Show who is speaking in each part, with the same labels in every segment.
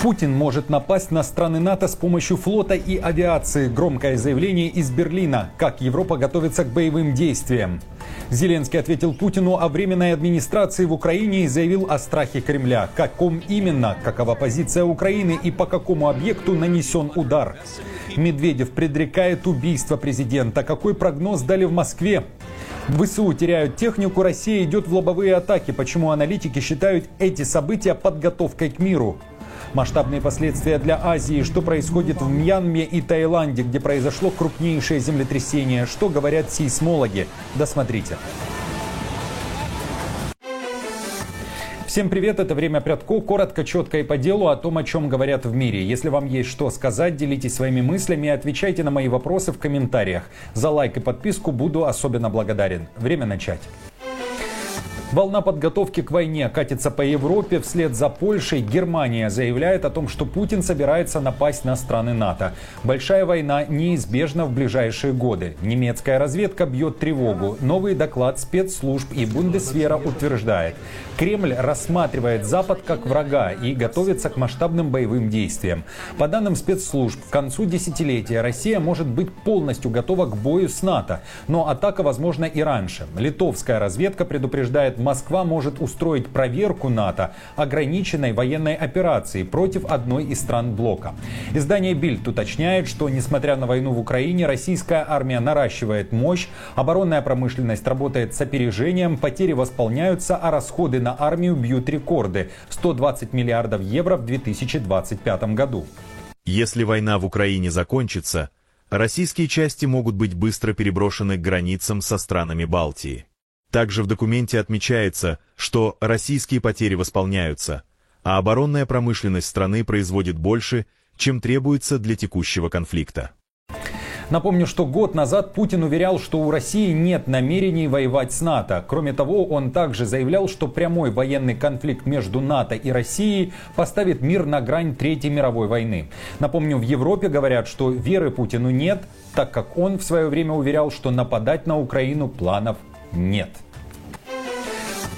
Speaker 1: Путин может напасть на страны НАТО с помощью флота и авиации. Громкое заявление из Берлина. Как Европа готовится к боевым действиям. Зеленский ответил Путину о временной администрации в Украине и заявил о страхе Кремля. Каком именно, какова позиция Украины и по какому объекту нанесен удар. Медведев предрекает убийство президента. Какой прогноз дали в Москве? ВСУ теряют технику, Россия идет в лобовые атаки. Почему аналитики считают эти события подготовкой к миру? Масштабные последствия для Азии. Что происходит в Мьянме и Таиланде, где произошло крупнейшее землетрясение? Что говорят сейсмологи? Досмотрите. Всем привет, это «Время Прядко». Коротко, четко и по делу о том, о чем говорят в мире. Если вам есть что сказать, делитесь своими мыслями и отвечайте на мои вопросы в комментариях. За лайк и подписку буду особенно благодарен. Время начать. Волна подготовки к войне катится по Европе. Вслед за Польшей Германия заявляет о том, что Путин собирается напасть на страны НАТО. Большая война неизбежна в ближайшие годы. Немецкая разведка бьет тревогу. Новый доклад спецслужб и Бундесвера утверждает: Кремль рассматривает Запад как врага и готовится к масштабным боевым действиям. По данным спецслужб, к концу десятилетия Россия может быть полностью готова к бою с НАТО. Но атака возможна и раньше. Литовская разведка предупреждает, Москва может устроить проверку НАТО ограниченной военной операции против одной из стран блока. Издание Bild уточняет, что несмотря на войну в Украине, российская армия наращивает мощь, оборонная промышленность работает с опережением, потери восполняются, а расходы на армию бьют рекорды – 120 миллиардов евро в 2025 году.
Speaker 2: Если война в Украине закончится, российские части могут быть быстро переброшены к границам со странами Балтии. Также в документе отмечается, что российские потери восполняются, а оборонная промышленность страны производит больше, чем требуется для текущего конфликта.
Speaker 1: Напомню, что год назад Путин уверял, что у России нет намерений воевать с НАТО. Кроме того, он также заявлял, что прямой военный конфликт между НАТО и Россией поставит мир на грань Третьей мировой войны. Напомню, в Европе говорят, что веры Путину нет, так как он в свое время уверял, что нападать на Украину планов нет.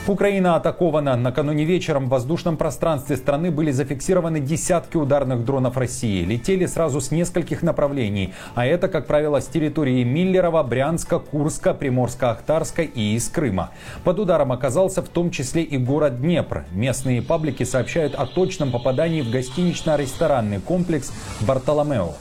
Speaker 1: Украина атакована. Накануне вечером в воздушном пространстве страны были зафиксированы десятки ударных дронов России. Летели сразу с нескольких направлений. А это, как правило, с территории Миллерово, Брянска, Курска, Приморско-Ахтарска и из Крыма. Под ударом оказался в том числе и город Днепр. Местные паблики сообщают о точном попадании в гостинично-ресторанный комплекс «Бартоломео».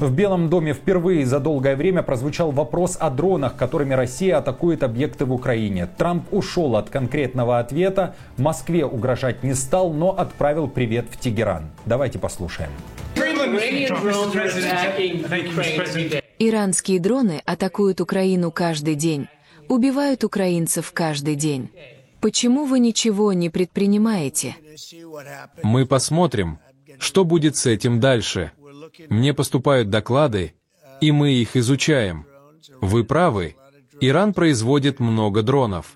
Speaker 1: В Белом доме впервые за долгое время прозвучал вопрос о дронах, которыми Россия атакует объекты в Украине. Трамп ушел от конкретного ответа, Москве угрожать не стал, но отправил привет в Тегеран. Давайте послушаем.
Speaker 3: Иранские дроны атакуют Украину каждый день, убивают украинцев каждый день. Почему вы ничего не предпринимаете?
Speaker 4: Мы посмотрим, что будет с этим дальше. Мне поступают доклады, и мы их изучаем. Вы правы, Иран производит много дронов.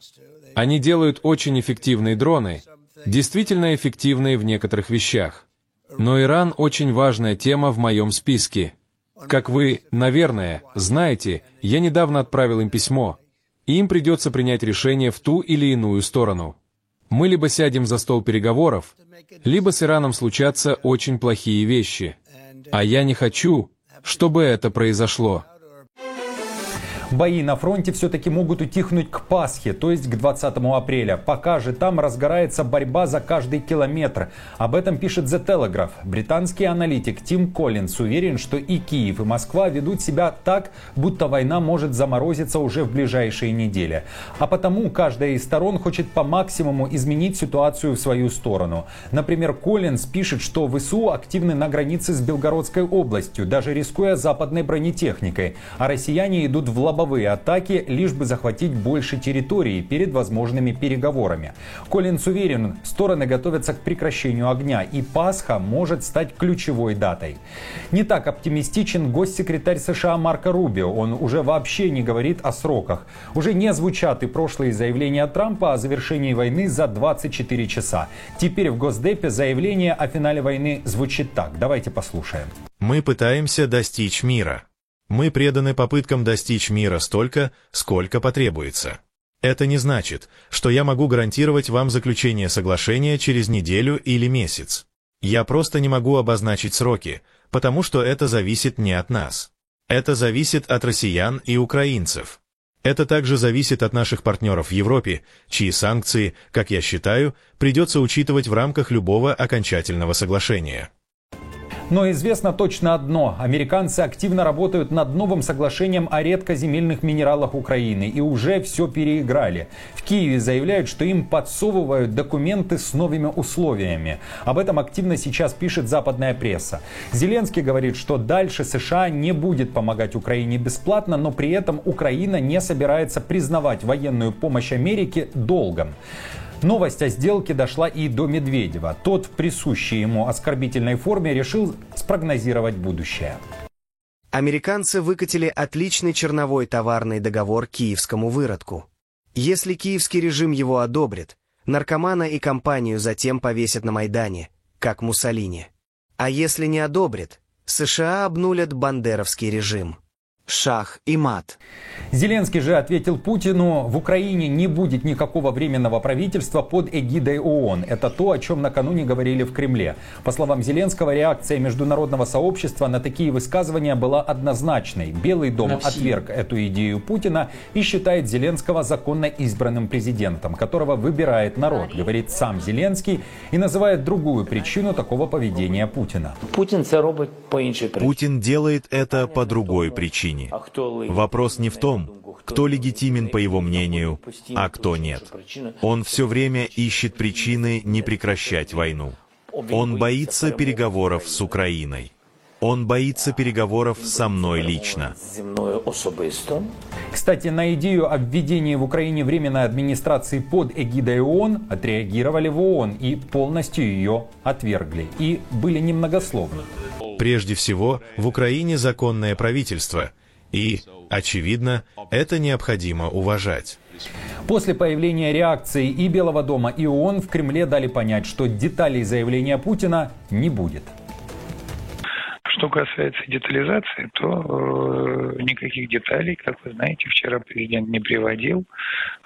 Speaker 4: Они делают очень эффективные дроны, действительно эффективные в некоторых вещах. Но Иран очень важная тема в моем списке. Как вы, наверное, знаете, я недавно отправил им письмо, и им придется принять решение в ту или иную сторону. Мы либо сядем за стол переговоров, либо с Ираном случатся очень плохие вещи. А я не хочу, чтобы это произошло.
Speaker 1: Бои на фронте все-таки могут утихнуть к Пасхе, то есть к 20 апреля. Пока же там разгорается борьба за каждый километр. Об этом пишет The Telegraph. Британский аналитик Тим Коллинс уверен, что и Киев, и Москва ведут себя так, будто война может заморозиться уже в ближайшие недели. А потому каждая из сторон хочет по максимуму изменить ситуацию в свою сторону. Например, Коллинс пишет, что ВСУ активны на границе с Белгородской областью, даже рискуя западной бронетехникой. А россияне идут в лобовые атаки, лишь бы захватить больше территории перед возможными переговорами. Коллинс уверен, стороны готовятся к прекращению огня, и Пасха может стать ключевой датой. Не так оптимистичен госсекретарь США Марко Рубио. Он уже вообще не говорит о сроках. Уже не звучат и прошлые заявления Трампа о завершении войны за 24 часа. Теперь в Госдепе заявление о финале войны звучит так. Давайте послушаем.
Speaker 2: Мы пытаемся достичь мира. Мы преданы попыткам достичь мира столько, сколько потребуется. Это не значит, что я могу гарантировать вам заключение соглашения через неделю или месяц. Я просто не могу обозначить сроки, потому что это зависит не от нас. Это зависит от россиян и украинцев. Это также зависит от наших партнеров в Европе, чьи санкции, как я считаю, придется учитывать в рамках любого окончательного соглашения.
Speaker 1: Но известно точно одно. Американцы активно работают над новым соглашением о редкоземельных минералах Украины и уже все переиграли. В Киеве заявляют, что им подсовывают документы с новыми условиями. Об этом активно сейчас пишет западная пресса. Зеленский говорит, что дальше США не будет помогать Украине бесплатно, но при этом Украина не собирается признавать военную помощь Америки долгом. Новость о сделке дошла и до Медведева. Тот в присущей ему оскорбительной форме решил спрогнозировать будущее.
Speaker 5: Американцы выкатили отличный черновой товарный договор киевскому выродку. Если киевский режим его одобрит, наркомана и компанию затем повесят на Майдане, как Муссолини. А если не одобрит, США обнулят бандеровский режим. Шах и мат.
Speaker 1: Зеленский же ответил Путину: в Украине не будет никакого временного правительства под эгидой ООН. Это то, о чем накануне говорили в Кремле. По словам Зеленского, реакция международного сообщества на такие высказывания была однозначной. Белый дом отверг эту идею Путина и считает Зеленского законно избранным президентом, которого выбирает народ, говорит сам Зеленский, и называет другую причину такого поведения Путина.
Speaker 2: Путин делает это по другой причине. Вопрос не в том, кто легитимен по его мнению, а кто нет. Он все время ищет причины не прекращать войну. Он боится переговоров с Украиной. Он боится переговоров со мной лично.
Speaker 1: Кстати, на идею о введении в Украине временной администрации под эгидой ООН отреагировали в ООН и полностью ее отвергли. И были немногословны.
Speaker 2: Прежде всего, в Украине законное правительство. И, очевидно, это необходимо уважать.
Speaker 1: После появления реакции и Белого дома, и ООН в Кремле дали понять, что деталей заявления Путина не будет.
Speaker 6: Что касается детализации, то никаких деталей, как вы знаете, вчера президент не приводил.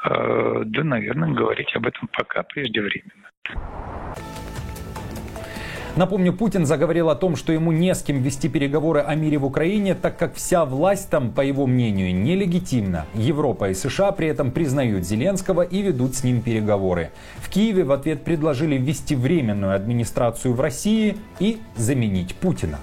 Speaker 6: Да, наверное, говорить об этом пока преждевременно.
Speaker 1: Напомню, Путин заговорил о том, что ему не с кем вести переговоры о мире в Украине, так как вся власть там, по его мнению, нелегитимна. Европа и США при этом признают Зеленского и ведут с ним переговоры. В Киеве в ответ предложили ввести временную администрацию в России и заменить Путина.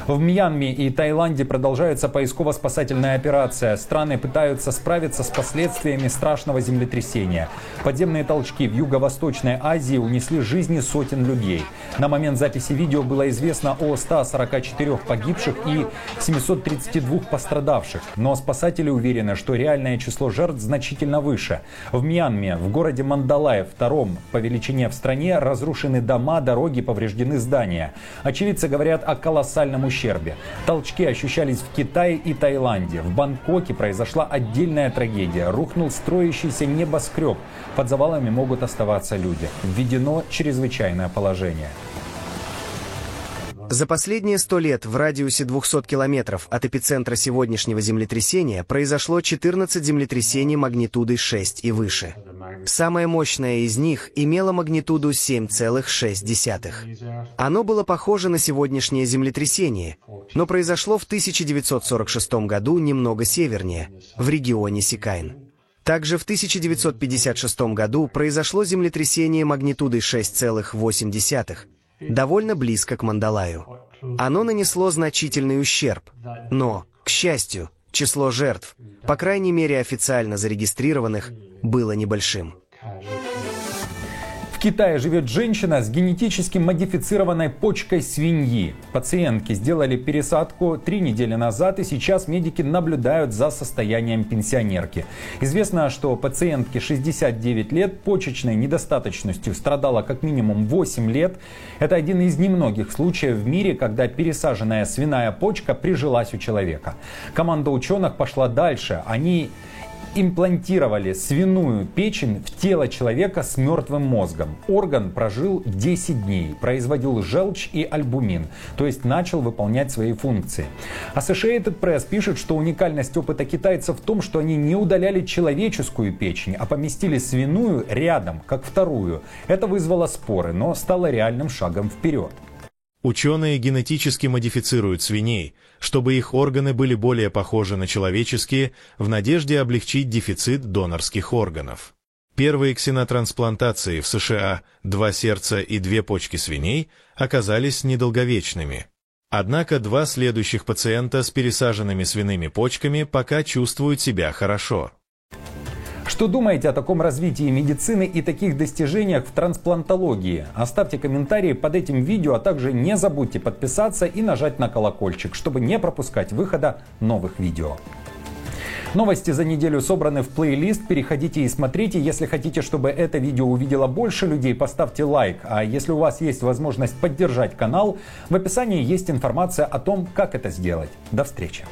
Speaker 1: В Мьянме и Таиланде продолжается поисково-спасательная операция. Страны пытаются справиться с последствиями страшного землетрясения. Подземные толчки в Юго-Восточной Азии унесли жизни сотен людей. На момент записи видео было известно о 144 погибших и 732 пострадавших. Но спасатели уверены, что реальное число жертв значительно выше. В Мьянме, в городе Мандалай, втором по величине в стране, разрушены дома, дороги, повреждены здания. Очевидцы говорят о колоссальном ущербе. Толчки ощущались в Китае и Таиланде. В Бангкоке произошла отдельная трагедия. Рухнул строящийся небоскреб. Под завалами могут оставаться люди. Введено чрезвычайное положение.
Speaker 5: За последние 100 лет в радиусе 200 километров от эпицентра сегодняшнего землетрясения произошло 14 землетрясений магнитудой 6 и выше. Самое мощное из них имело магнитуду 7,6. Оно было похоже на сегодняшнее землетрясение, но произошло в 1946 году немного севернее, в регионе Сикайн. Также в 1956 году произошло землетрясение магнитудой 6,8, довольно близко к Мандалаю. Оно нанесло значительный ущерб, но, к счастью, число жертв, по крайней мере официально зарегистрированных, было небольшим.
Speaker 1: В Китае живет женщина с генетически модифицированной почкой свиньи. Пациентке сделали пересадку 3 недели назад, и сейчас медики наблюдают за состоянием пенсионерки. Известно, что пациентке 69 лет, почечной недостаточностью страдала как минимум 8 лет. Это один из немногих случаев в мире, когда пересаженная свиная почка прижилась у человека. Команда ученых пошла дальше. Они имплантировали свиную печень в тело человека с мертвым мозгом. Орган прожил 10 дней, производил желчь и альбумин, то есть начал выполнять свои функции. Associated Press пишет, что уникальность опыта китайцев в том, что они не удаляли человеческую печень, а поместили свиную рядом, как вторую. Это вызвало споры, но стало реальным шагом вперед.
Speaker 2: Ученые генетически модифицируют свиней, чтобы их органы были более похожи на человеческие, в надежде облегчить дефицит донорских органов. Первые ксенотрансплантации в США, 2 сердца и 2 почки свиней, оказались недолговечными. Однако 2 следующих пациента с пересаженными свиными почками пока чувствуют себя хорошо.
Speaker 1: Что думаете о таком развитии медицины и таких достижениях в трансплантологии? Оставьте комментарии под этим видео, а также не забудьте подписаться и нажать на колокольчик, чтобы не пропускать выхода новых видео. Новости за неделю собраны в плейлист, переходите и смотрите. Если хотите, чтобы это видео увидело больше людей, поставьте лайк. А если у вас есть возможность поддержать канал, в описании есть информация о том, как это сделать. До встречи!